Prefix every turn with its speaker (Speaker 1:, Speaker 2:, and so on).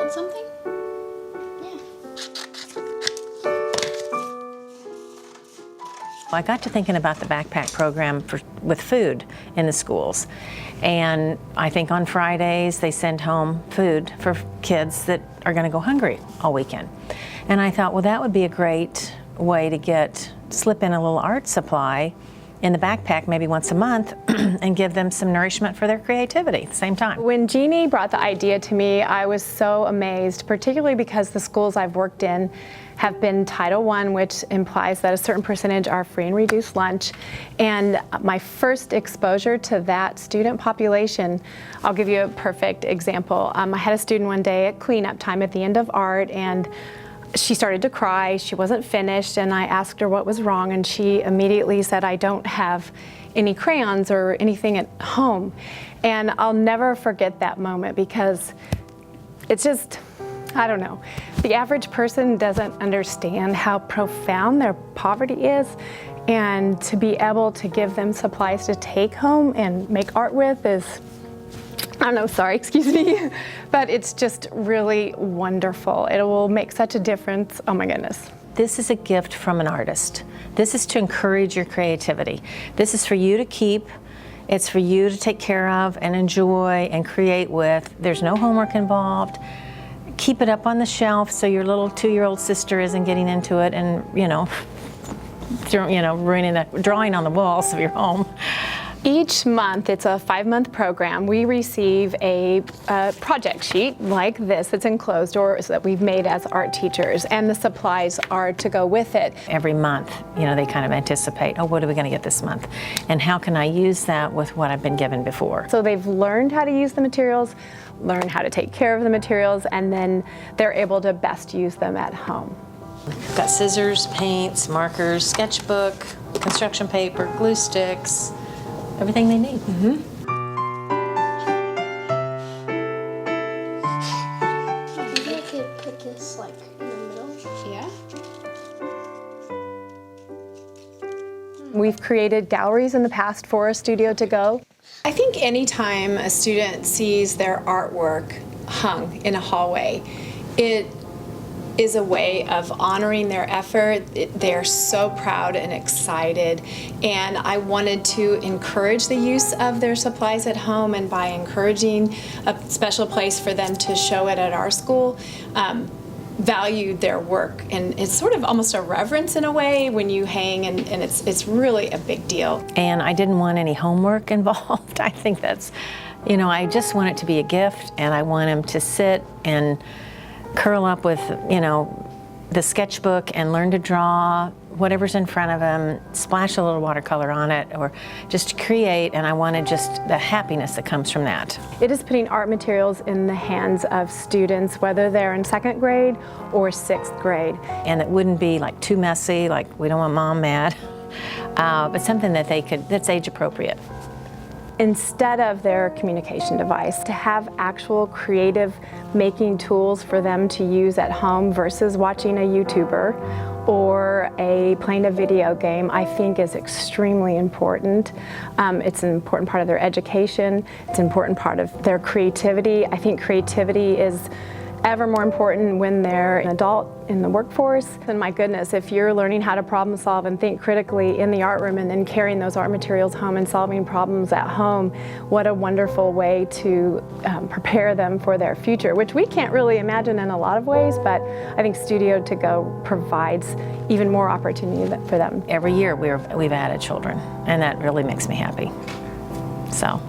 Speaker 1: want something? Yeah.
Speaker 2: I got to thinking about the backpack program with food in the schools. And I think on Fridays they send home food for kids that are going to go hungry all weekend. And I thought, well, that would be a great way to slip in a little art supply in the backpack maybe once a month and give them some nourishment for their creativity at the same time.
Speaker 3: When Jeannie brought the idea to me, I was so amazed, particularly because the schools I've worked in have been Title I, which implies that a certain percentage are free and reduced lunch. And my first exposure to that student population, I'll give you a perfect example. I had a student one day at cleanup time at the end of art, and she started to cry. She wasn't finished, and I asked her what was wrong, and she immediately said, "I don't have any crayons or anything at home." And I'll never forget that moment, because it's just, I don't know. The average person doesn't understand how profound their poverty is, and to be able to give them supplies to take home and make art with is, I don't know, sorry, excuse me, but it's just really wonderful. It will make such a difference. Oh my goodness.
Speaker 2: This is a gift from an artist. This is to encourage your creativity. This is for you to keep. It's for you to take care of and enjoy and create with. There's no homework involved. Keep it up on the shelf so your little 2-year-old sister isn't getting into it and, ruining the drawing on the walls of your home.
Speaker 3: Each month, it's a 5-month program, we receive a project sheet like this that's enclosed or that we've made as art teachers, and the supplies are to go with it.
Speaker 2: Every month, they kind of anticipate, oh, what are we going to get this month? And how can I use that with what I've been given before?
Speaker 3: So they've learned how to use the materials, learn how to take care of the materials, and then they're able to best use them at home.
Speaker 2: We've got scissors, paints, markers, sketchbook, construction paper, glue sticks, everything they need.
Speaker 1: Maybe I could put this in the middle. Yeah.
Speaker 3: We've created galleries in the past for a studio to go.
Speaker 4: I think anytime a student sees their artwork hung in a hallway, it is a way of honoring their effort. They're so proud and excited, and I wanted to encourage the use of their supplies at home, and by encouraging a special place for them to show it at our school, valued their work. And it's sort of almost a reverence in a way when you hang, and it's really a big deal.
Speaker 2: And I didn't want any homework involved. I think that's, I just want it to be a gift, and I want them to sit and curl up with, the sketchbook and learn to draw whatever's in front of them, splash a little watercolor on it, or just create, and I wanted just the happiness that comes from that.
Speaker 3: It is putting art materials in the hands of students, whether they're in 2nd grade or 6th grade.
Speaker 2: And it wouldn't be too messy, we don't want mom mad, but something that that's age appropriate.
Speaker 3: Instead of their communication device, to have actual creative making tools for them to use at home versus watching a YouTuber or playing a video game, I think is extremely important. It's an important part of their education. It's an important part of their creativity. I think creativity is ever more important when they're an adult in the workforce. And my goodness, if you're learning how to problem solve and think critically in the art room and then carrying those art materials home and solving problems at home, what a wonderful way to prepare them for their future, which we can't really imagine in a lot of ways, but I think Studio To Go provides even more opportunity for them.
Speaker 2: Every year we've added children, and that really makes me happy. So.